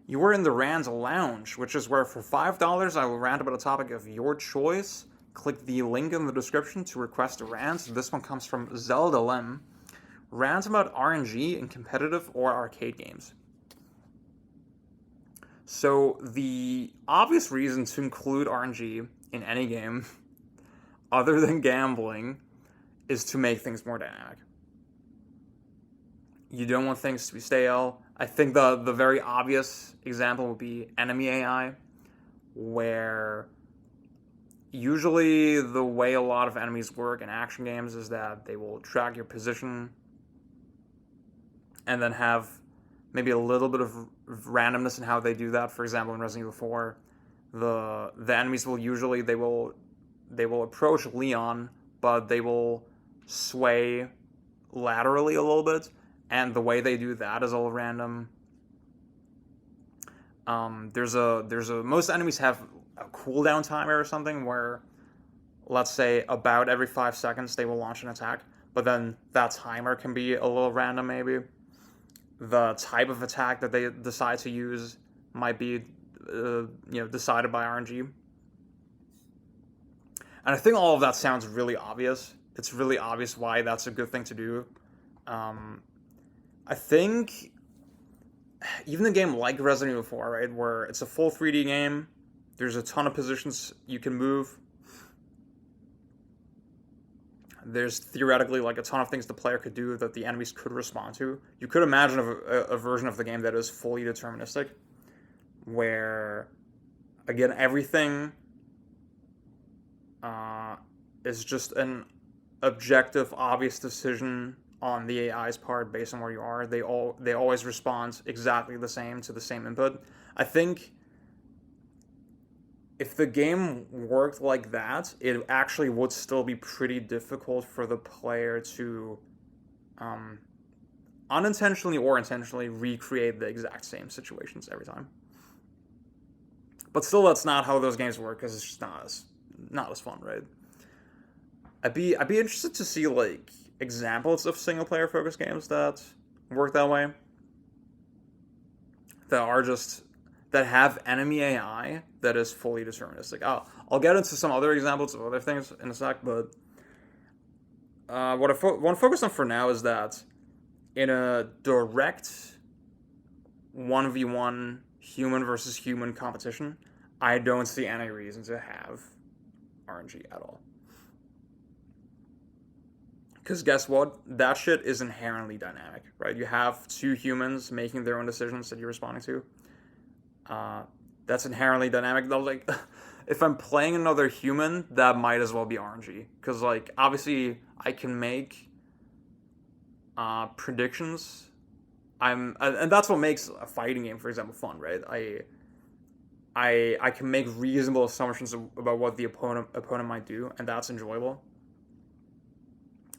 You are in the Rand Lounge, which is where for $5 I will rant about a topic of your choice. Click the link in the description to request a rant. This one comes from Zelda Lem. Rant about RNG in competitive or arcade games. So the obvious reason to include RNG in any game, other than gambling, is to make things more dynamic. You don't want things to be stale. I think the very obvious example would be enemy AI, where usually the way a lot of enemies work in action games is that they will track your position and then have maybe a little bit of randomness in how they do that. For example, in Resident Evil 4, the enemies will usually they will approach Leon, but they will sway laterally a little bit, and the way they do that is all random. There's a most enemies have a cooldown timer or something where, let's say, about every 5 seconds they will launch an attack, but then that timer can be a little random maybe. The type of attack that they decide to use might be decided by RNG. And I think all of that sounds really obvious. It's really obvious why that's a good thing to do. I think even a game like Resident Evil 4, right, where it's a full 3D game, there's a ton of positions you can move. There's theoretically like a ton of things the player could do that the enemies could respond to. You could imagine a version of the game that is fully deterministic, where, again, everything is just an objective, obvious decision on the AI's part based on where you are. They always respond exactly the same to the same input. I think if the game worked like that, it actually would still be pretty difficult for the player to unintentionally or intentionally recreate the exact same situations every time. But still, that's not how those games work because it's just not as fun, right? I'd be interested to see like examples of single player focused games that work that way. That have enemy AI that is fully deterministic. I'll get into some other examples of other things in a sec, but what I want to focus on for now is that in a direct 1v1 human versus human competition, I don't see any reason to have RNG at all. Because guess what? That shit is inherently dynamic, right? You have two humans making their own decisions that you're responding to. That's inherently dynamic. Though, like, if I'm playing another human, that might as well be RNG. Because, like, obviously, I can make predictions. And that's what makes a fighting game, for example, fun, right? I can make reasonable assumptions about what the opponent might do, and that's enjoyable.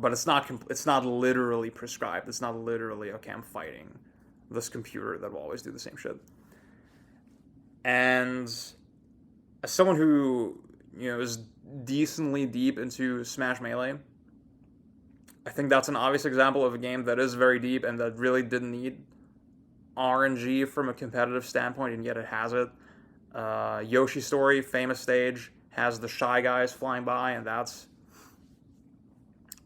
But it's not literally prescribed. It's not literally, okay, I'm fighting this computer that will always do the same shit. And as someone who, is decently deep into Smash Melee, I think that's an obvious example of a game that is very deep and that really didn't need RNG from a competitive standpoint, and yet it has it. Yoshi Story, famous stage, has the Shy Guys flying by, and that's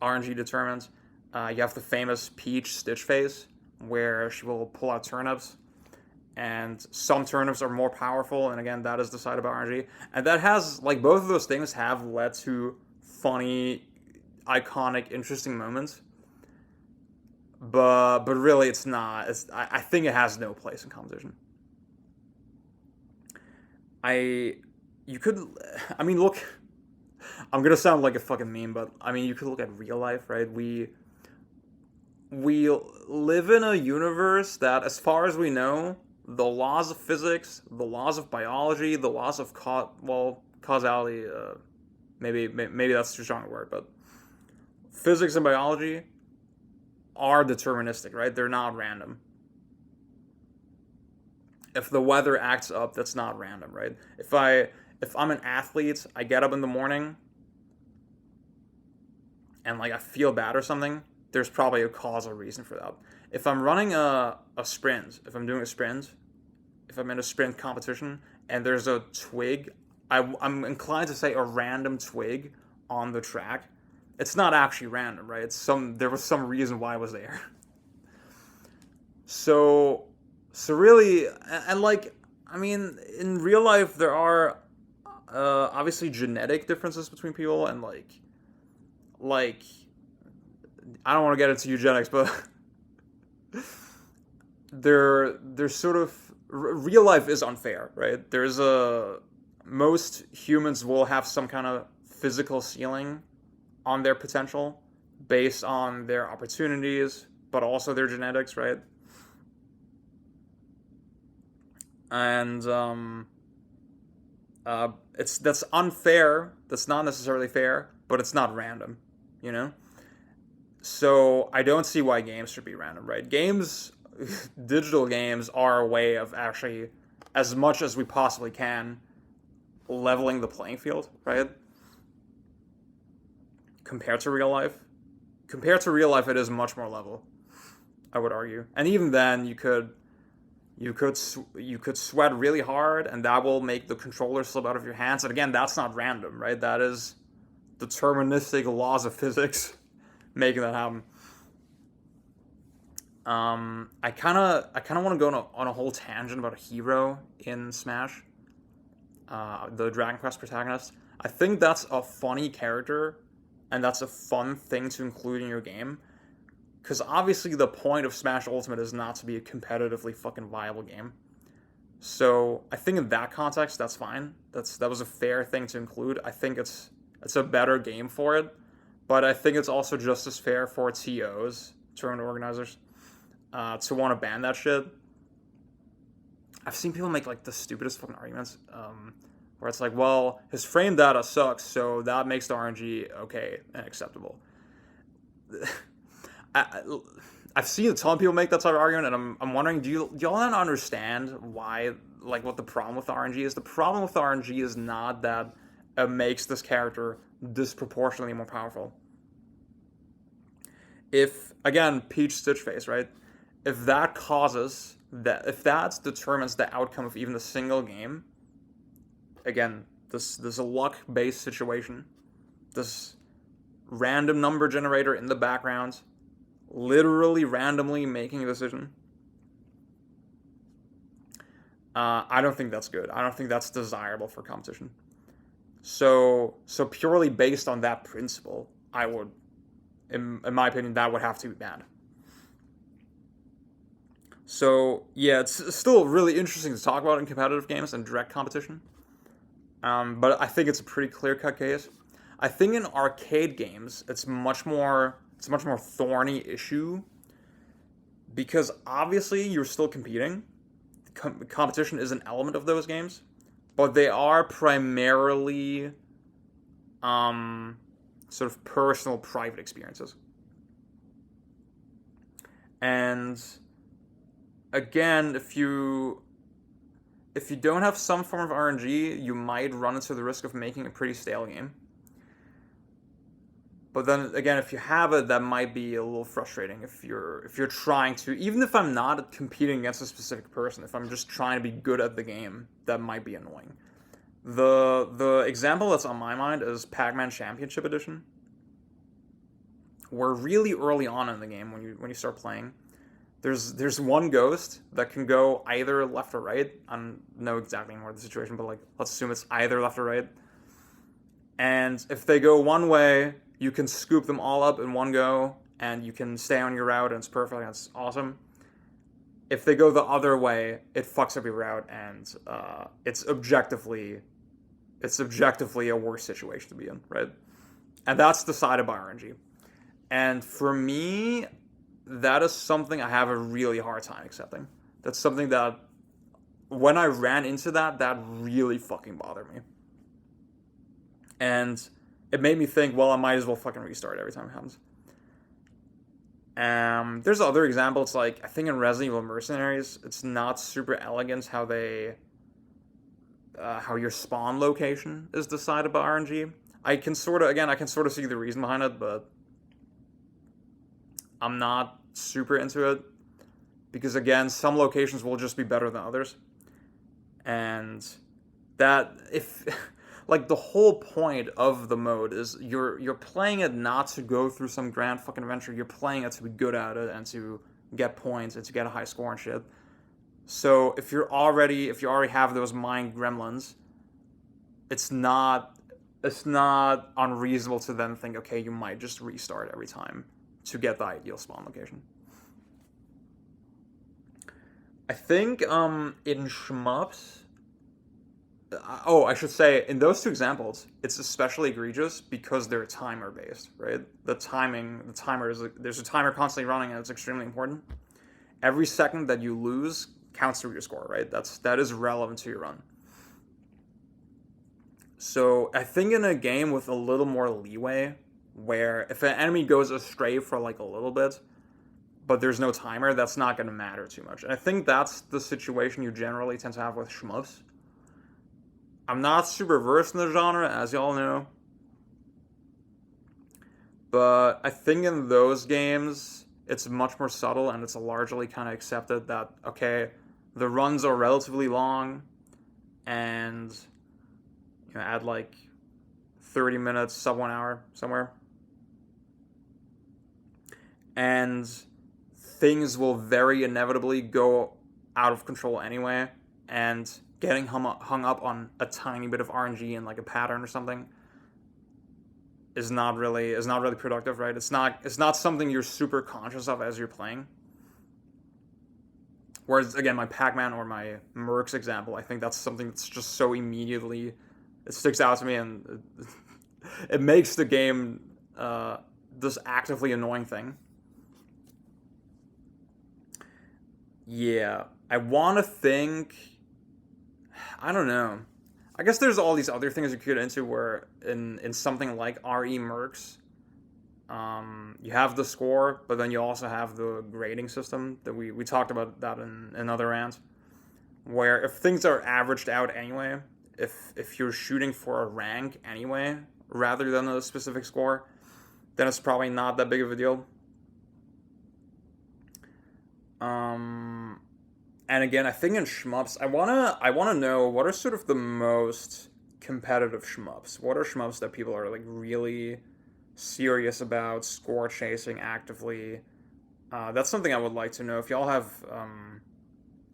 RNG determined. You have the famous Peach Stitch phase, where she will pull out turnips, and some turnips are more powerful, and again, that is decided by RNG. And that has, like, both of those things have led to funny, iconic, interesting moments. But really, it's not. I think it has no place in competition. Look, I'm gonna sound like a fucking meme, but I mean, you could look at real life, right? We live in a universe that, as far as we know, the laws of physics, the laws of biology, the laws of causality, maybe that's too strong a word, but physics and biology are deterministic, right? They're not random. If the weather acts up, that's not random, right? If I'm an athlete, I get up in the morning and like I feel bad or something, there's probably a causal reason for that. If I'm running a sprint, if I'm doing a sprint, if I'm in a sprint competition and there's a twig, I'm inclined to say a random twig on the track. It's not actually random, right? There was some reason why it was there. So really, and like, I mean, in real life there are obviously genetic differences between people, and like I don't want to get into eugenics, but there's sort of real life is unfair, right? Most humans will have some kind of physical ceiling on their potential based on their opportunities, but also their genetics, right? And that's unfair. That's not necessarily fair, but it's not random, you know. So I don't see why games should be random, right? Digital games are a way of actually, as much as we possibly can, leveling the playing field, right? Compared to real life. Compared to real life, it is much more level, I would argue. And even then, you could sweat really hard, and that will make the controller slip out of your hands. And again, that's not random, right? That is deterministic laws of physics making that happen. I kind of want to go on a whole tangent about a hero in Smash, the Dragon Quest protagonist. I think that's a funny character, and that's a fun thing to include in your game. Because obviously the point of Smash Ultimate is not to be a competitively fucking viable game. So I think in that context, that's fine. That was a fair thing to include. I think it's a better game for it. But I think it's also just as fair for TOs, tournament organizers, to want to ban that shit. I've seen people make like the stupidest fucking arguments, where it's like, well, his frame data sucks, so that makes the RNG okay and acceptable. I've seen a ton of people make that type of argument, and I'm wondering, do y'all not understand why, like, what the problem with the RNG is? The problem with the RNG is not that it makes this character disproportionately more powerful. If, again, Peach Stitch Face, right? If that determines the outcome of even a single game, again, this is a luck-based situation. This random number generator in the background, literally randomly making a decision. I don't think that's good. I don't think that's desirable for competition. So purely based on that principle, I would, in my opinion, that would have to be banned. So yeah, it's still really interesting to talk about in competitive games and direct competition. But I think it's a pretty clear-cut case. I think in arcade games, it's a much more thorny issue, because obviously you're still competing. Competition is an element of those games, but they are primarily sort of personal, private experiences. And again, if you don't have some form of RNG, you might run into the risk of making a pretty stale game. But then again, if you have it, that might be a little frustrating if you're trying to, even if I'm not competing against a specific person, if I'm just trying to be good at the game, that might be annoying. The example that's on my mind is Pac-Man Championship Edition, where really early on in the game, when you start playing, there's one ghost that can go either left or right. I don't know exactly more of the situation, but like, let's assume it's either left or right. And if they go one way, you can scoop them all up in one go, and you can stay on your route, and it's perfect, and it's awesome. If they go the other way, it fucks up your route, and it's objectively a worse situation to be in, right? And that's decided by RNG. And for me, that is something I have a really hard time accepting. That's something that, when I ran into that really fucking bothered me. And it made me think, well, I might as well fucking restart every time it happens. There's other examples, like, I think in Resident Evil Mercenaries, it's not super elegant how your spawn location is decided by RNG. I can sort of see the reason behind it, but I'm not super into it. Because again, some locations will just be better than others. And that if like the whole point of the mode is you're playing it not to go through some grand fucking adventure. You're playing it to be good at it and to get points and to get a high score and shit. So if you already have those mind gremlins, it's not unreasonable to then think, okay, you might just restart every time to get the ideal spawn location. I think in shmups, I should say in those two examples, it's especially egregious because they're timer based, right? The timer is there's a timer constantly running, and it's extremely important. Every second that you lose counts through your score, right? That is relevant to your run. So I think in a game with a little more leeway, where if an enemy goes astray for like a little bit, but there's no timer, that's not going to matter too much. And I think that's the situation you generally tend to have with shmups. I'm not super versed in the genre, as y'all know, but I think in those games, it's much more subtle and it's largely kind of accepted that, okay, the runs are relatively long and add like 30 minutes, sub 1 hour somewhere. And things will very inevitably go out of control anyway, and getting hung up on a tiny bit of RNG and like a pattern or something is not really productive, right? It's not something you're super conscious of as you're playing. Whereas again, my Pac-Man or my Mercs example, I think that's something that's just so immediately it sticks out to me, and it makes the game this actively annoying thing. Yeah, I want to think. I don't know. I guess there's all these other things you could get into where in something like RE Mercs, you have the score, but then you also have the grading system that we talked about that in another rant, where if things are averaged out anyway, if you're shooting for a rank anyway, rather than a specific score, then it's probably not that big of a deal. And again, I think in shmups, I wanna know what are sort of the most competitive shmups. What are shmups that people are like really serious about score chasing actively? That's something I would like to know. If y'all have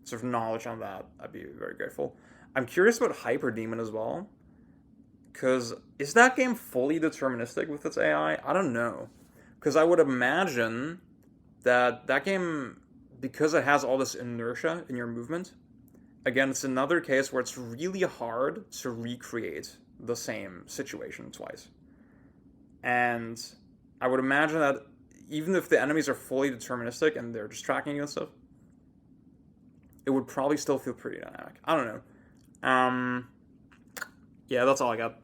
sort of knowledge on that, I'd be very grateful. I'm curious about Hyper Demon as well, because is that game fully deterministic with its AI? I don't know, because I would imagine that game, because it has all this inertia in your movement, again, it's another case where it's really hard to recreate the same situation twice. And I would imagine that even if the enemies are fully deterministic and they're just tracking you and stuff, it would probably still feel pretty dynamic. I don't know. Yeah, that's all I got.